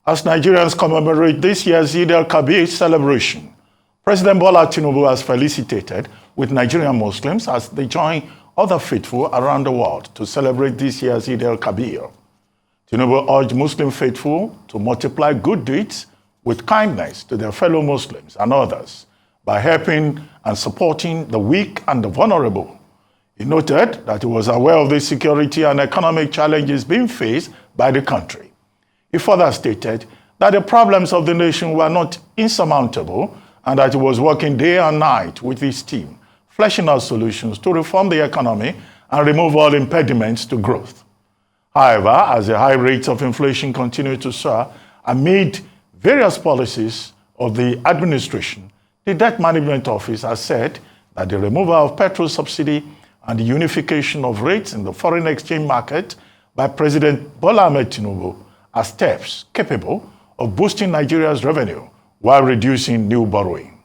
As Nigerians commemorate this year's Eid al-Kabir celebration, President Bola Tinubu has felicitated with Nigerian Muslims as they join other faithful around the world to celebrate this year's Eid al-Kabir. Tinubu urged Muslim faithful to multiply good deeds with kindness to their fellow Muslims and others by helping and supporting the weak and the vulnerable. He noted that he was aware of the security and economic challenges being faced by the country. He further stated that the problems of the nation were not insurmountable and that he was working day and night with his team, fleshing out solutions to reform the economy and remove all impediments to growth. However, as the high rates of inflation continue to soar amid various policies of the administration, the Debt Management Office has said that the removal of petrol subsidy and the unification of rates in the foreign exchange market by President Bola Ahmed Tinubu are steps capable of boosting Nigeria's revenue while reducing new borrowing.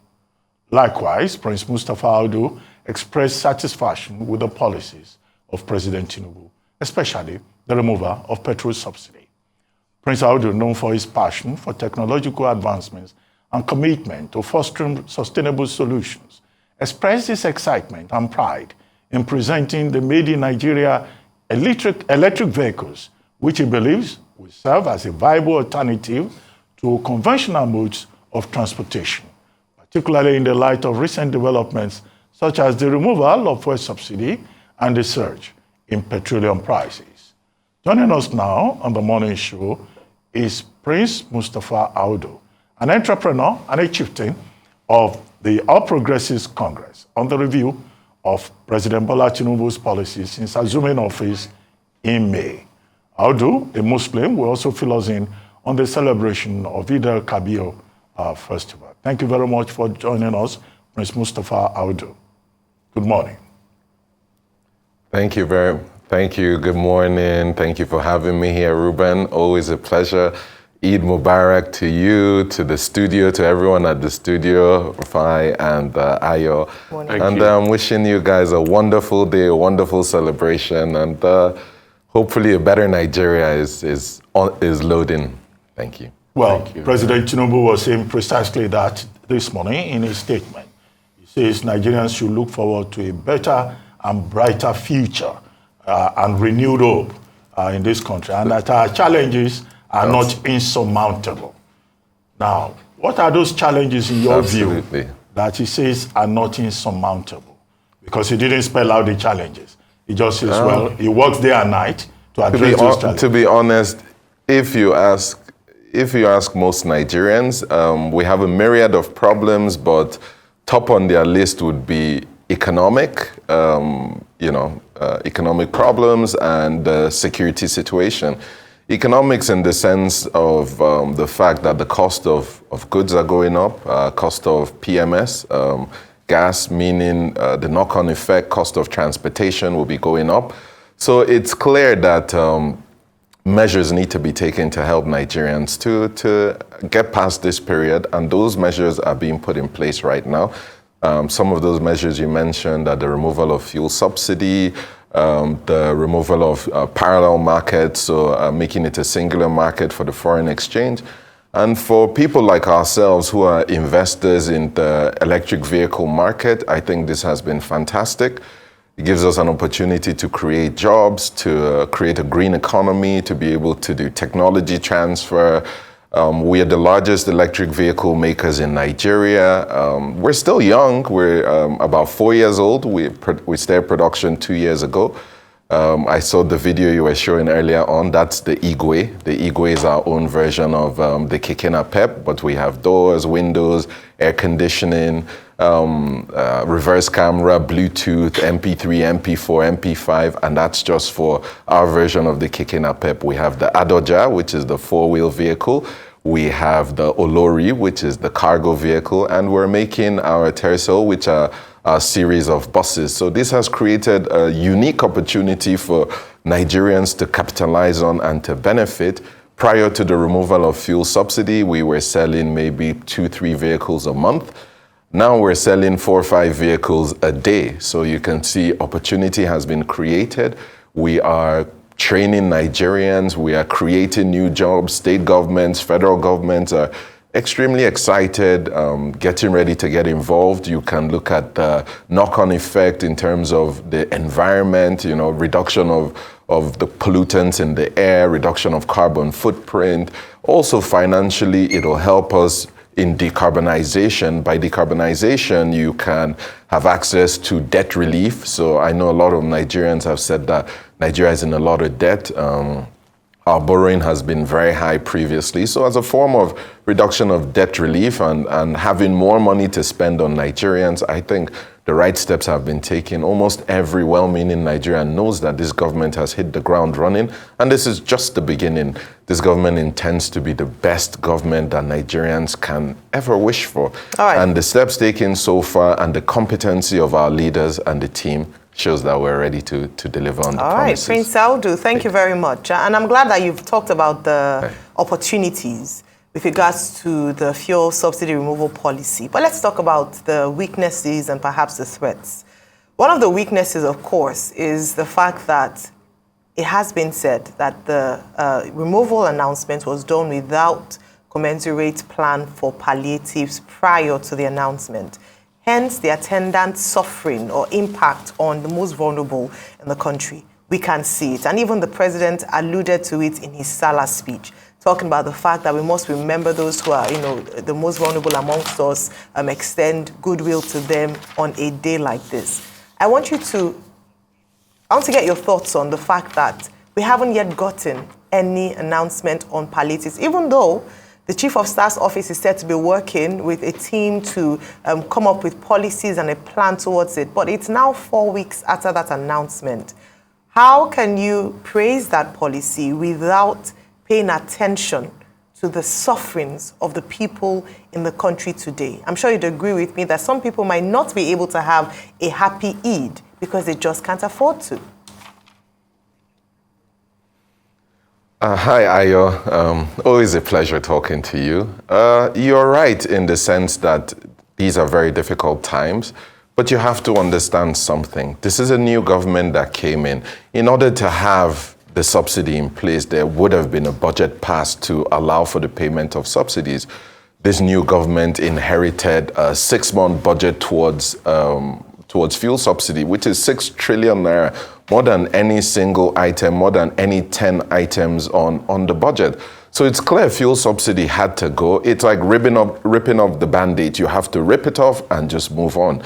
Likewise, Prince Mustapha Audu expressed satisfaction with the policies of President Tinubu, especially the removal of petrol subsidy. Prince Audu, known for his passion for technological advancements and commitment to fostering sustainable solutions, expressed his excitement and pride in presenting the Made in Nigeria electric vehicles, which he believes will serve as a viable alternative to conventional modes of transportation, particularly in the light of recent developments such as the removal of fuel subsidy and the surge in petroleum prices. Joining us now on the morning show is Prince Mustapha Audu, an entrepreneur and a chieftain of the All Progressives Congress, on the review of President Bola Tinubu's policies since assuming office in May. Audu, a Muslim, will also fill us in on the celebration of Eid al-Kabir festival. Thank you very much for joining us, Prince Mustapha Audu. Good morning. Thank you. Good morning. Thank you for having me here, Ruben. Always a pleasure. Eid Mubarak to you, to the studio, to everyone at the studio, Rafai and Ayo. And I'm wishing you guys a wonderful day, a wonderful celebration, and hopefully a better Nigeria is loading. Thank you. Well, Thank you. President Tinubu was saying precisely that this morning in his statement. He says Nigerians should look forward to a better and brighter future and renewed hope in this country, and that our challenges are not insurmountable. Now, what are those challenges in your view that he says are not insurmountable? Because he didn't spell out the challenges. He just says, well, he works day and night to address those challenges. To be honest, if you ask most Nigerians, we have a myriad of problems, but top on their list would be economic problems and the security situation. Economics in the sense of the fact that the cost of goods are going up, cost of PMS, gas, meaning the knock-on effect, cost of transportation will be going up. So it's clear that measures need to be taken to help Nigerians to get past this period, and those measures are being put in place right now. Some of those measures you mentioned are the removal of fuel subsidy, the removal of parallel markets, so making it a singular market for the foreign exchange. And for people like ourselves who are investors in the electric vehicle market, I think this has been fantastic. It gives us an opportunity to create jobs, to create a green economy, to be able to do technology transfer. We are the largest electric vehicle makers in Nigeria. We're still young. We're about 4 years old. We started production 2 years ago. I saw the video you were showing earlier on. That's the Igwe. The Igwe is our own version of the Keke Napep, but we have doors, windows, air conditioning, reverse camera, Bluetooth, MP3, MP4, MP5, and that's just for our version of the Keke Napep. We have the Adoja, which is the four-wheel vehicle. We have the Olori, which is the cargo vehicle, and we're making our Terso, which are a series of buses. So this has created a unique opportunity for Nigerians to capitalize on and to benefit. Prior to the removal of fuel subsidy, we were selling maybe 2-3 vehicles a month. Now we're selling 4 or 5 vehicles a day. So you can see opportunity has been created. We are training Nigerians. We are creating new jobs. State governments, federal governments are extremely excited, getting ready to get involved. You can look at the knock-on effect in terms of the environment, reduction of the pollutants in the air, reduction of carbon footprint. Also financially, it'll help us in decarbonization. By decarbonization, you can have access to debt relief. So I know a lot of Nigerians have said that Nigeria is in a lot of debt. Our borrowing has been very high previously. So as a form of reduction of debt relief and having more money to spend on Nigerians, I think the right steps have been taken. Almost every well-meaning Nigerian knows that this government has hit the ground running, and this is just the beginning. This government intends to be the best government that Nigerians can ever wish for. All right. And the steps taken so far and the competency of our leaders and the team shows that we're ready to deliver on the promises. All right, Prince Audu, thank you very much. And I'm glad that you've talked about the opportunities with regards to the fuel subsidy removal policy. But let's talk about the weaknesses and perhaps the threats. One of the weaknesses, of course, is the fact that it has been said that the removal announcement was done without commensurate plan for palliatives prior to the announcement. Hence, the attendant suffering or impact on the most vulnerable in the country. We can see it. And even the president alluded to it in his Salah speech, talking about the fact that we must remember those who are, the most vulnerable amongst us, extend goodwill to them on a day like this. I want to get your thoughts on the fact that we haven't yet gotten any announcement on palliatives, even though the Chief of Staff's office is said to be working with a team to come up with policies and a plan towards it. But it's now 4 weeks after that announcement. How can you praise that policy without paying attention to the sufferings of the people in the country today? I'm sure you'd agree with me that some people might not be able to have a happy Eid because they just can't afford to. Hi, Ayo. Always a pleasure talking to you. You're right in the sense that these are very difficult times, but you have to understand something. This is a new government that came in. In order to have the subsidy in place, there would have been a budget passed to allow for the payment of subsidies. This new government inherited a 6-month budget towards fuel subsidy, which is 6 trillion naira, more than any single item, more than any 10 items on the budget. So it's clear fuel subsidy had to go. It's like ripping off the Band-Aid. You have to rip it off and just move on.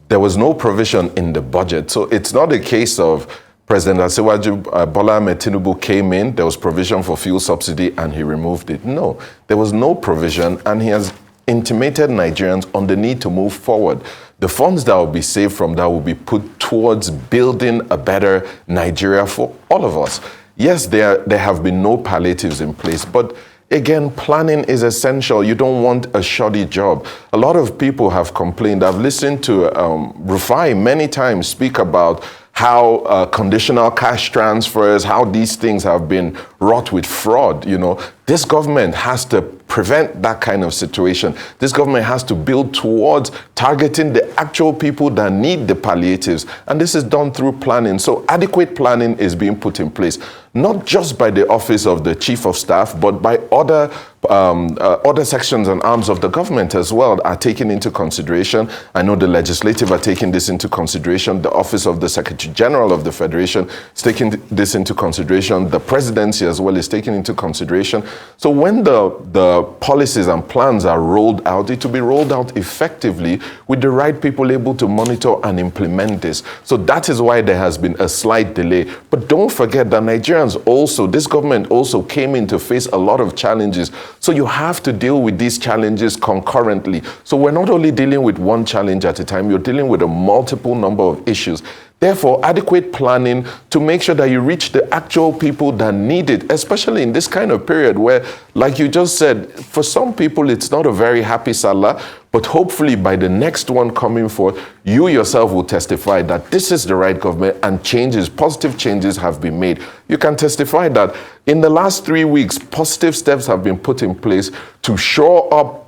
There was no provision in the budget. So it's not a case of President Asiwaju Bola Ahmed Tinubu came in, there was provision for fuel subsidy and he removed it. No, there was no provision, and he has intimated Nigerians on the need to move forward. The funds that will be saved from that will be put towards building a better Nigeria for all of us. Yes, there have been no palliatives in place, but again, planning is essential. You don't want a shoddy job. A lot of people have complained. I've listened to Rufai many times speak about how conditional cash transfers, how these things have been wrought with fraud. This government has to prevent that kind of situation. This government has to build towards targeting the actual people that need the palliatives. And this is done through planning. So adequate planning is being put in place, not just by the office of the Chief of Staff, but by other sections and arms of the government as well are taken into consideration. I know the legislative are taking this into consideration. The office of the Secretary General of the Federation is taking this into consideration. The presidency as well is taking into consideration. So when the policies and plans are rolled out, it will be rolled out effectively with the right people able to monitor and implement this. So that is why there has been a slight delay. But don't forget that Nigerians also, this government also came in to face a lot of challenges. So you have to deal with these challenges concurrently. So we're not only dealing with one challenge at a time, you're dealing with a multiple number of issues. Therefore, adequate planning to make sure that you reach the actual people that need it, especially in this kind of period where, like you just said, for some people, it's not a very happy Salah, but hopefully by the next one coming forth, you yourself will testify that this is the right government and positive changes have been made. You can testify that in the last 3 weeks, positive steps have been put in place to shore up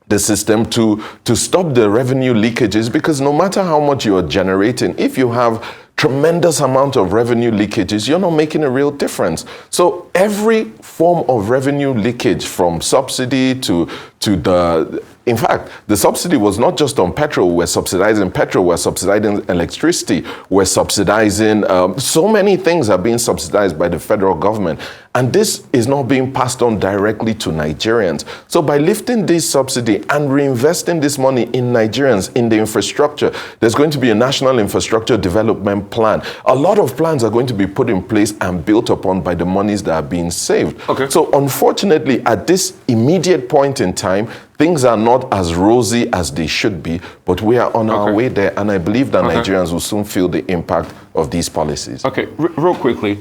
the system to stop the revenue leakages, because no matter how much you are generating, if you have tremendous amount of revenue leakages, you're not making a real difference. So every form of revenue leakage, from subsidy to the, in fact, the subsidy was not just on petrol. We're subsidizing petrol, we're subsidizing electricity, we're subsidizing, so many things are being subsidized by the federal government. And this is not being passed on directly to Nigerians. So by lifting this subsidy and reinvesting this money in Nigerians, in the infrastructure, there's going to be a national infrastructure development plan. A lot of plans are going to be put in place and built upon by the monies that are being saved. Okay. So unfortunately, at this immediate point in time, things are not as rosy as they should be, but we are on our way there. And I believe that Nigerians will soon feel the impact of these policies. Okay, real quickly.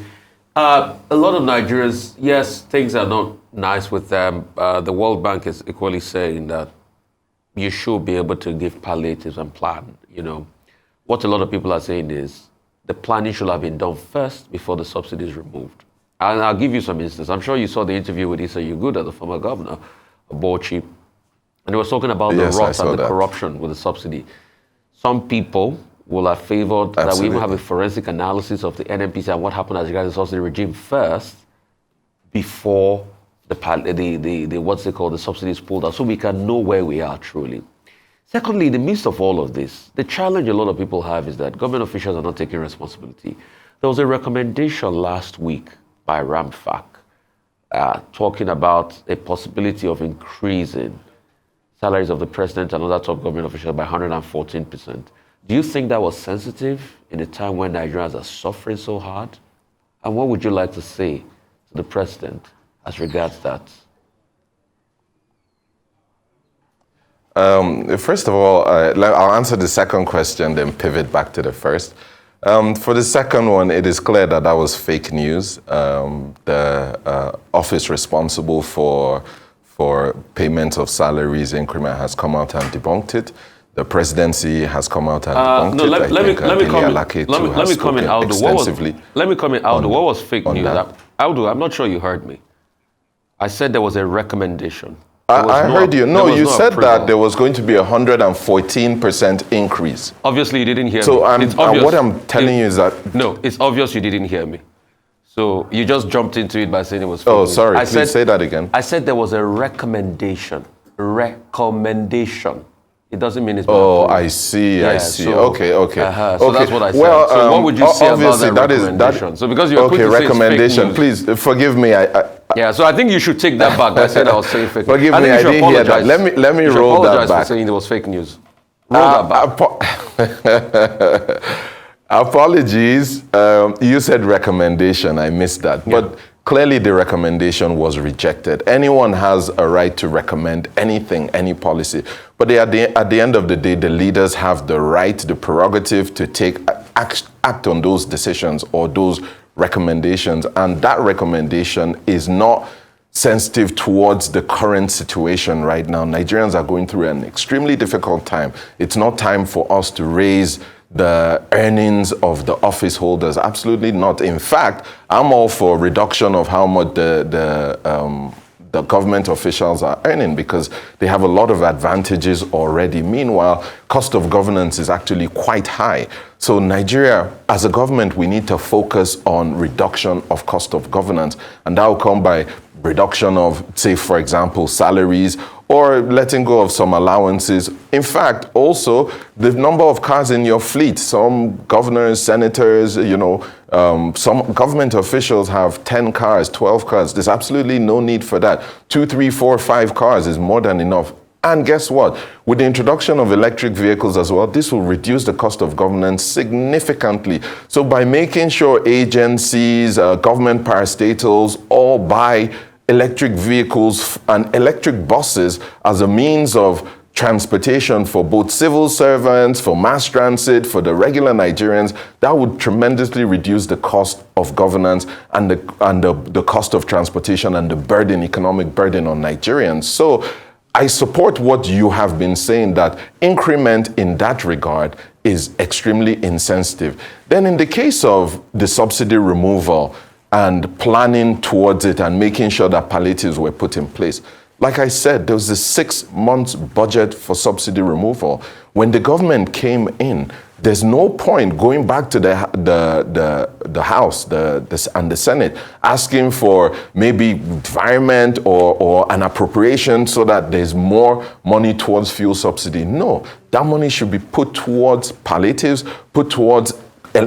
A lot of Nigerians, yes, things are not nice with them. The World Bank is equally saying that you should be able to give palliatives and plan. You know, what a lot of people are saying is the planning should have been done first before the subsidy is removed. And I'll give you some instances. I'm sure you saw the interview with Issa Yuguda, the former governor of Bauchi, and he was talking about the rot and the corruption with the subsidy. Some people will have favored that we even have a forensic analysis of the NNPC and what happened as regards the subsidy regime first, before the what's it called, the subsidy is pulled out, so we can know where we are truly. Secondly, in the midst of all of this, the challenge a lot of people have is that government officials are not taking responsibility. There was a recommendation last week by RAMFAC talking about a possibility of increasing salaries of the president and other top government officials by 114%. Do you think that was sensitive in a time when Nigerians are suffering so hard? And what would you like to say to the president as regards that? First of all, I'll answer the second question, then pivot back to the first. For the second one, it is clear that that was fake news. The office responsible for payment of salaries increment has come out and debunked it. The presidency has come out and debunked it. Let me comment, Audu. Let me comment, Audu. What was fake news? Audu, I'm not sure you heard me. I said there was a recommendation. I heard you. No, you said that there was going to be a 114% increase. Obviously, you didn't hear me. So what I'm telling you is that... No, it's obvious you didn't hear me. So you just jumped into it by saying it was fake news. Sorry. Please say that again. I said there was a recommendation. Recommendation. It doesn't mean it's... I see. So, okay. So that's what I said. Well, so what would you say about that recommendation? So because you're quick to say recommendation. Please forgive me. So I think you should take that back. I said I was saying fake news. Forgive me, I didn't hear that. Let me roll that back. For saying it was fake news. Roll that back. Apologies. You said recommendation. I missed that. Yeah. But clearly the recommendation was rejected. Anyone has a right to recommend anything, any policy. But at the end of the day, the leaders have the right, the prerogative to act on those decisions or those recommendations. And that recommendation is not sensitive towards the current situation right now. Nigerians are going through an extremely difficult time. It's not time for us to raise the earnings of the office holders. Absolutely not. In fact, I'm all for reduction of how much the government officials are earning, because they have a lot of advantages already. Meanwhile, cost of governance is actually quite high. So Nigeria, as a government, we need to focus on reduction of cost of governance. And that will come by reduction of, say, for example, salaries, or letting go of some allowances. In fact, also, the number of cars in your fleet. Some governors, senators, some government officials have 10 cars, 12 cars. There's absolutely no need for that. 2, 3, 4, 5 cars is more than enough. And guess what? With the introduction of electric vehicles as well, this will reduce the cost of governance significantly. So by making sure agencies, government parastatals all buy electric vehicles and electric buses as a means of transportation for both civil servants, for mass transit, for the regular Nigerians, that would tremendously reduce the cost of governance and the cost of transportation and the burden, economic burden on Nigerians. So I support what you have been saying, that increment in that regard is extremely insensitive. Then in the case of the subsidy removal and planning towards it and making sure that palliatives were put in place, like I said, there was a 6 months budget for subsidy removal. When the government came in, there's no point going back to the House and the Senate asking for maybe environment or an appropriation so that there's more money towards fuel subsidy. No, that money should be put towards palliatives, put towards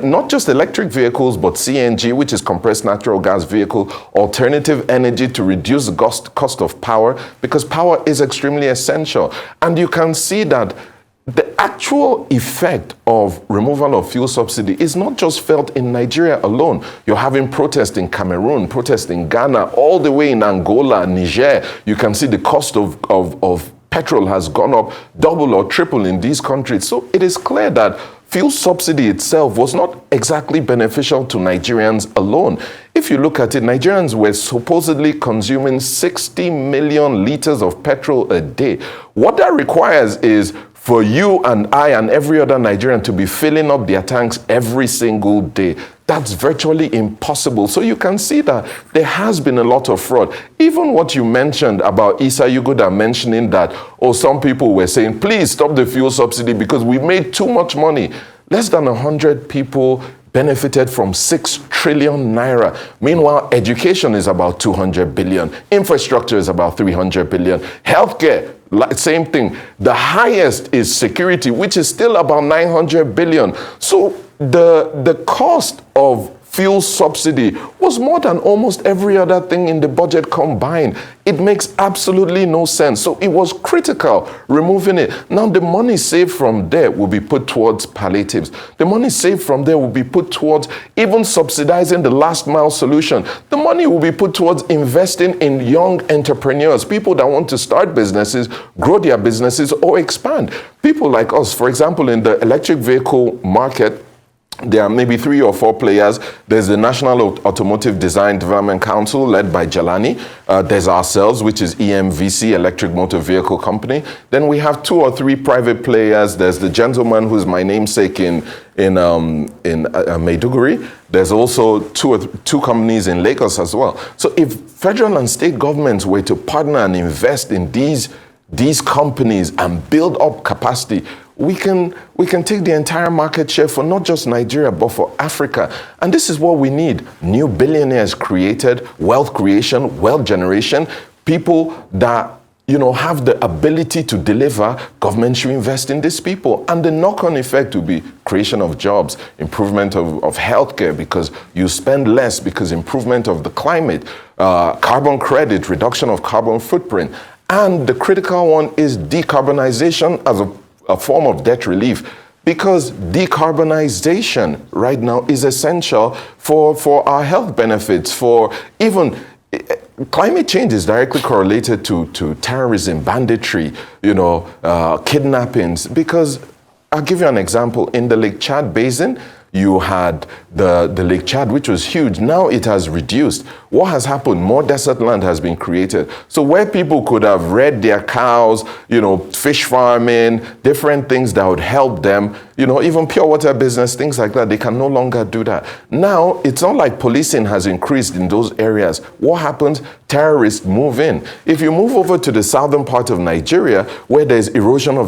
not just electric vehicles, but CNG, which is compressed natural gas vehicle, alternative energy to reduce the cost of power, because power is extremely essential. And you can see that the actual effect of removal of fuel subsidy is not just felt in Nigeria alone. You're having protests in Cameroon, protests in Ghana, all the way in Angola, Niger. You can see the cost of petrol has gone up double or triple in these countries. So it is clear that fuel subsidy itself was not exactly beneficial to Nigerians alone. If you look at it, Nigerians were supposedly consuming 60 million liters of petrol a day. What that requires is for you and I and every other Nigerian to be filling up their tanks every single day. That's virtually impossible. So you can see that there has been a lot of fraud. Even what you mentioned about Issa Yuguda mentioning that, some people were saying, please stop the fuel subsidy because we made too much money. Less than 100 people benefited from 6 trillion naira. Meanwhile, education is about 200 billion. Infrastructure is about 300 billion. Healthcare, same thing. The highest is security, which is still about 900 billion. So the cost of fuel subsidy was more than almost every other thing in the budget combined. It makes absolutely no sense. So it was critical removing it. Now the money saved from there will be put towards palliatives. The money saved from there will be put towards even subsidizing the last mile solution. The money will be put towards investing in young entrepreneurs, people that want to start businesses, grow their businesses or expand. People like us, for example, in the electric vehicle market, there are maybe 3 or 4 players. There's the National Automotive Design Development Council led by Jelani. There's ourselves, which is EMVC, Electric Motor Vehicle Company. Then we have 2 or 3 private players. There's the gentleman who's my namesake in Maiduguri. There's also 2 companies in Lagos as well. So if federal and state governments were to partner and invest in these companies and build up capacity, we can take the entire market share for not just Nigeria, but for Africa. And this is what we need. New billionaires created, wealth creation, wealth generation, people that have the ability to deliver. Government should invest in these people. And the knock-on effect will be creation of jobs, improvement of healthcare because you spend less because improvement of the climate, carbon credit, reduction of carbon footprint. And the critical one is decarbonization as a form of debt relief, because decarbonization right now is essential for our health benefits, for even climate change is directly correlated to terrorism, banditry, kidnappings. Because I'll give you an example. In the Lake Chad Basin, you had the Lake Chad, which was huge. Now it has reduced. What has happened? More desert land has been created. So where people could have reared their cows, fish farming, different things that would help them, even pure water business, things like that, they can no longer do that. Now, it's not like policing has increased in those areas. What happens? Terrorists move in. If you move over to the southern part of Nigeria, where there's erosion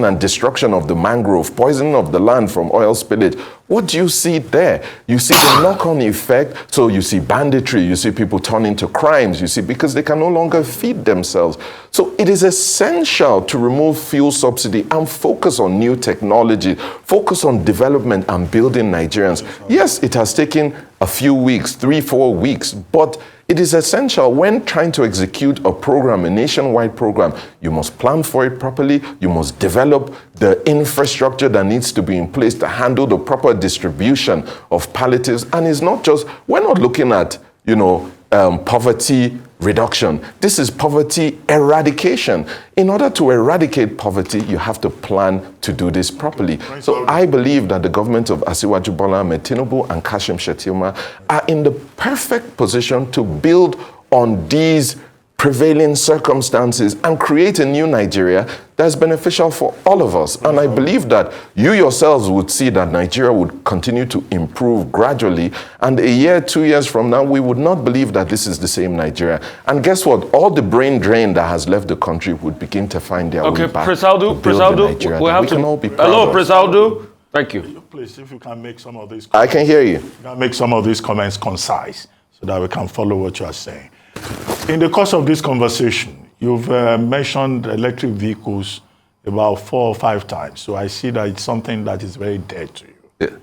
and destruction of the mangrove, poisoning of the land from oil spillage, what do you see there? You see the knock-on effect. So you see banditry, you see people turn into crimes, because they can no longer feed themselves. So it is essential to remove fuel subsidy and focus on new technology, focus on development and building Nigerians. Yes, it has taken a few weeks, 3-4 weeks, but it is essential when trying to execute a program, a nationwide program. You must plan for it properly. You must develop the infrastructure that needs to be in place to handle the proper distribution of palliatives. And it's not just, we're not looking at, poverty reduction. This is poverty eradication. In order to eradicate poverty, you have to plan to do this properly. So I believe that the government of Asiwaju Bola Ahmed Tinubu and Kashim Shettima are in the perfect position to build on these prevailing circumstances and create a new Nigeria that's beneficial for all of us. And I believe that you yourselves would see that Nigeria would continue to improve gradually. And a year, 2 years from now, we would not believe that this is the same Nigeria. And guess what? All the brain drain that has left the country would begin to find their way back. Okay, Prince Audu, we can all be proud hello, of. Prince Audu. Thank you. Please, if you can make some of these I can hear you. make some of these comments concise so that we can follow what you are saying. In the course of this conversation, you've mentioned electric vehicles about 4 or 5 times. So I see that it's something that is very dear to you. Yeah.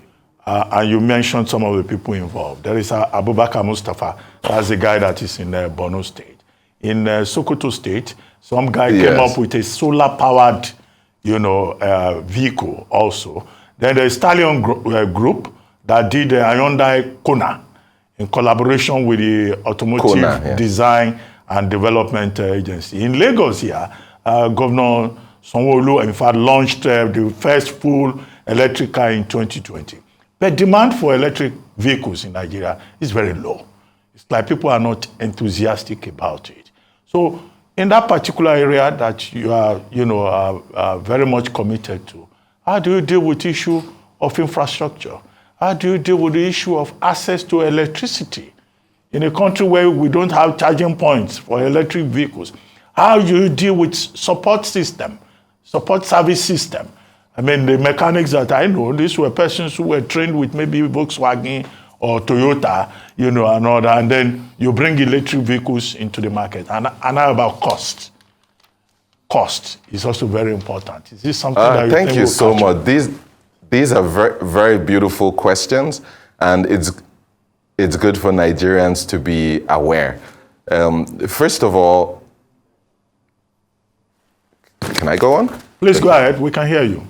And you mentioned some of the people involved. There is Abubakar Mustapha. That's the guy that is in Borno State. In Sokoto State, some guy came up with a solar-powered, vehicle also. Then the Stallion group that did the Hyundai Kona in collaboration with the Automotive Design and Development Agency. In Lagos here, Governor Sanwo-Olu, in fact, launched the first full electric car in 2020. The demand for electric vehicles in Nigeria is very low. It's like people are not enthusiastic about it. So in that particular area that you are, very much committed to, how do you deal with the issue of infrastructure? How do you deal with the issue of access to electricity? In a country where we don't have charging points for electric vehicles, how do you deal with support service system? I mean, the mechanics that I know, these were persons who were trained with maybe Volkswagen or Toyota, and all that, and then you bring electric vehicles into the market. And how about cost? Cost is also very important. Is this something that you thank think you so capture? much. These are very, very beautiful questions, and it's good for Nigerians to be aware. First of all, can I go on? Please go ahead. We can hear you.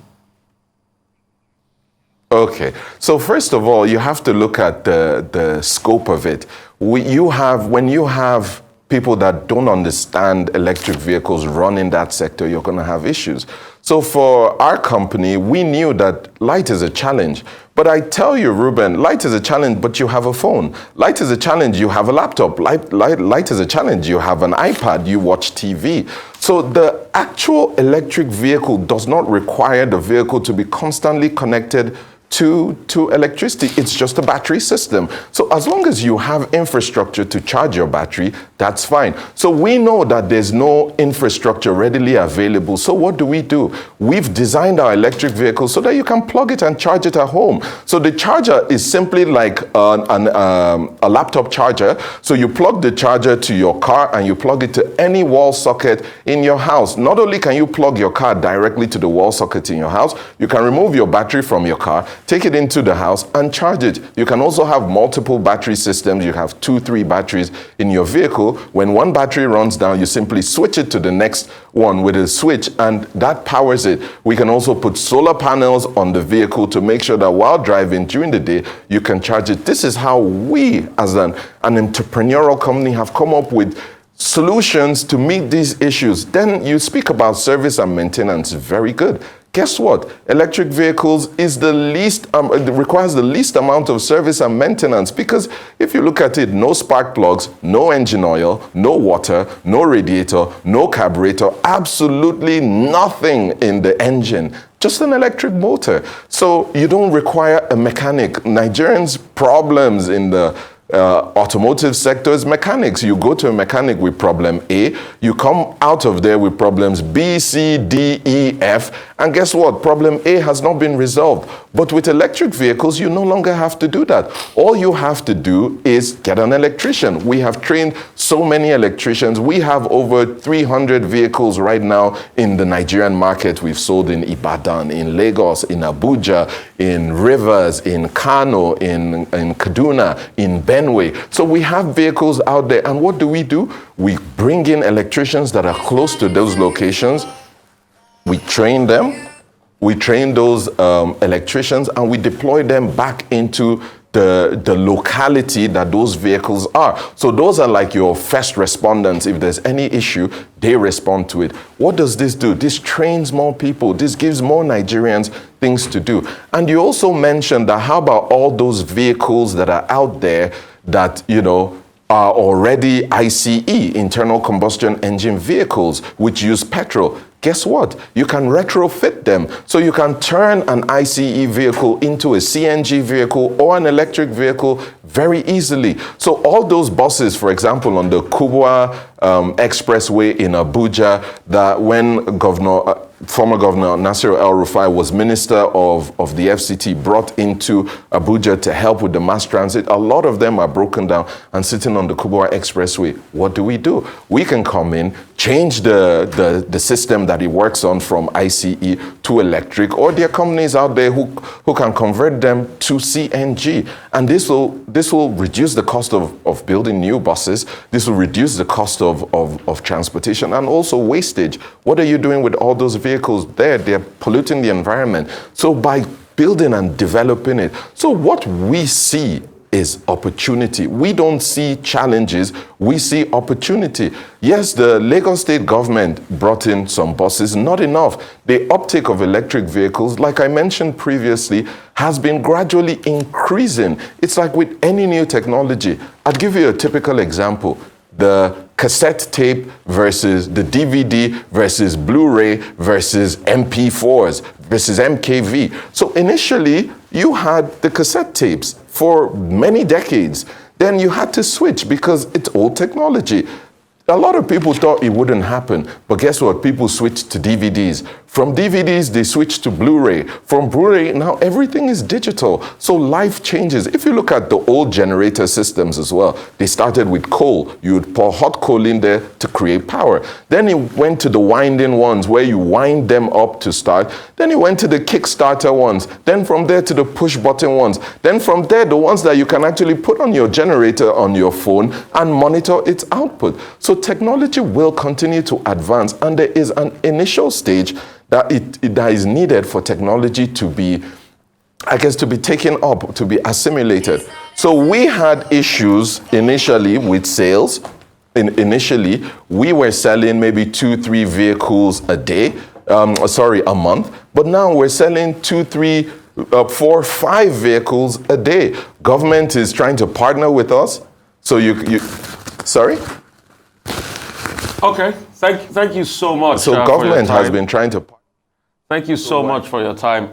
Okay. So first of all, you have to look at the scope of it. When you have people that don't understand electric vehicles run in that sector, you're going to have issues. So for our company, we knew that light is a challenge. But I tell you, Ruben, light is a challenge, but you have a phone. Light is a challenge, you have a laptop. Light is a challenge, you have an iPad, you watch TV. So the actual electric vehicle does not require the vehicle to be constantly connected to electricity. It's just a battery system. So as long as you have infrastructure to charge your battery, that's fine. So we know that there's no infrastructure readily available. So what do? We've designed our electric vehicles so that you can plug it and charge it at home. So the charger is simply like a laptop charger. So you plug the charger to your car and you plug it to any wall socket in your house. Not only can you plug your car directly to the wall socket in your house, you can remove your battery from your car, take it into the house and charge it. You can also have multiple battery systems. You have 2-3 batteries in your vehicle. When one battery runs down, you simply switch it to the next one with a switch and that powers it. We can also put solar panels on the vehicle to make sure that while driving during the day, you can charge it. This is how we as an entrepreneurial company have come up with solutions to meet these issues. Then you speak about service and maintenance. Very good. Guess what? Electric vehicles is the least, it requires the least amount of service and maintenance, because if you look at it, no spark plugs, no engine oil, no water, no radiator, no carburetor, absolutely nothing in the engine. Just an electric motor. So you don't require a mechanic. Nigerians' problems in the automotive sector is mechanics. You go to a mechanic with problem A, you come out of there with problems B, C, D, E, F, and guess what? Problem A has not been resolved. But with electric vehicles, you no longer have to do that. All you have to do is get an electrician. We have trained so many electricians. We have over 300 vehicles right now in the Nigerian market. We've sold in Ibadan, in Lagos, in Abuja, in Rivers, in Kano, in Kaduna, in Benue. So we have vehicles out there, and what do? We bring in electricians that are close to those locations. We train them. We train those electricians, and we deploy them back into the locality that those vehicles are. So those are like your first responders. If there's any issue, they respond to it. What does this do? This trains more people. This gives more Nigerians things to do. And you also mentioned that how about all those vehicles that are out there that, are already ICE, internal combustion engine vehicles, which use petrol. Guess what? You can retrofit them. So you can turn an ICE vehicle into a CNG vehicle or an electric vehicle very easily. So all those buses, for example, on the Kubwa Expressway in Abuja, that when former Governor Nasir El-Rufai was Minister of the FCT, brought into Abuja to help with the mass transit, a lot of them are broken down and sitting on the Kubwa Expressway. What do? We can come in, change the system that it works on from ICE to electric, or there are companies out there who can convert them to CNG. And this will reduce the cost of building new buses. This will reduce the cost of transportation and also wastage. What are you doing with all those vehicles there? They're polluting the environment. So by building and developing it, so what we see is opportunity. We don't see challenges, we see opportunity. Yes, the Lagos state government brought in some buses, not enough. The uptake of electric vehicles, like I mentioned previously, has been gradually increasing. It's like with any new technology. I'd give you a typical example. The cassette tape versus the DVD versus Blu-ray versus MP4s versus MKV. So initially, you had the cassette tapes for many decades. Then you had to switch because it's old technology. A lot of people thought it wouldn't happen, but guess what? People switched to DVDs. From DVDs, they switched to Blu-ray. From Blu-ray, now everything is digital. So life changes. If you look at the old generator systems as well, they started with coal. You would pour hot coal in there to create power. Then it went to the winding ones where you wind them up to start. Then it went to the Kickstarter ones. Then from there to the push button ones. Then from there, the ones that you can actually put on your generator on your phone and monitor its output. So technology will continue to advance, and there is an initial stage that is needed for technology to be, I guess, to be taken up, to be assimilated. So we had issues initially with sales. Initially, we were selling maybe 2-3 vehicles a day, a month, but now we're selling 2, 3, 4, 5 vehicles a day. Government is trying to partner with us. So sorry? Okay, thank you so much. So government has been trying to. Thank you so much for your time.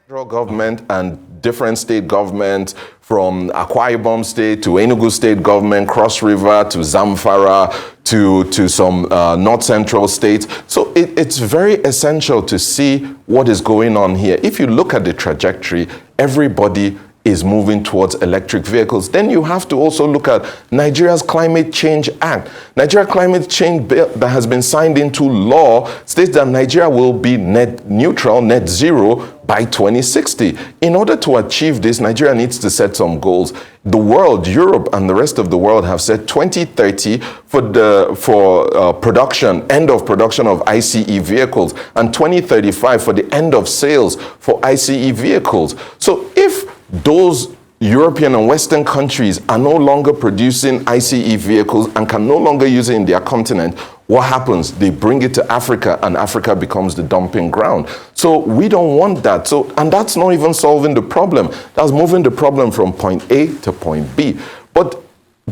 Federal government and different state governments, from Akwa Ibom State to Enugu State government, Cross River to Zamfara to some North Central states. So it's very essential to see what is going on here. If you look at the trajectory, everybody is moving towards electric vehicles. Then you have to also look at Nigeria's Climate Change Act. Nigeria Climate Change Bill that has been signed into law states that Nigeria will be net neutral, net zero by 2060. In order to achieve this, Nigeria needs to set some goals. The world, Europe and the rest of the world have set 2030 for production, end of production of ICE vehicles, and 2035 for the end of sales for ICE vehicles. So if those European and Western countries are no longer producing ICE vehicles and can no longer use it in their continent, what happens? They bring it to Africa, and Africa becomes the dumping ground. So we don't want that. So, and that's not even solving the problem. That's moving the problem from point A to point B. But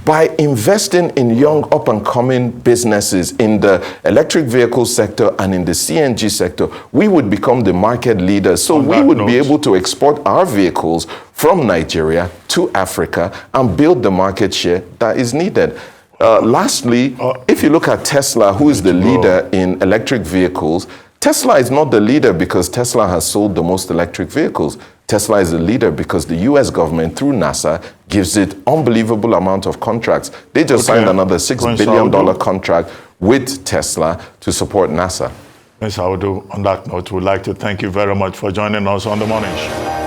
by investing in young up-and-coming businesses in the electric vehicle sector and in the CNG sector, we would become the market leaders. So we would be able to export our vehicles from Nigeria to Africa and build the market share that is needed. Lastly, if you look at Tesla, who is the leader in electric vehicles, Tesla is not the leader because Tesla has sold the most electric vehicles. Tesla is the leader because the US government, through NASA, gives it unbelievable amount of contracts. They just signed another $6 billion contract with Tesla to support NASA. Ms. Audu, on that note, we'd like to thank you very much for joining us on The Morning Show.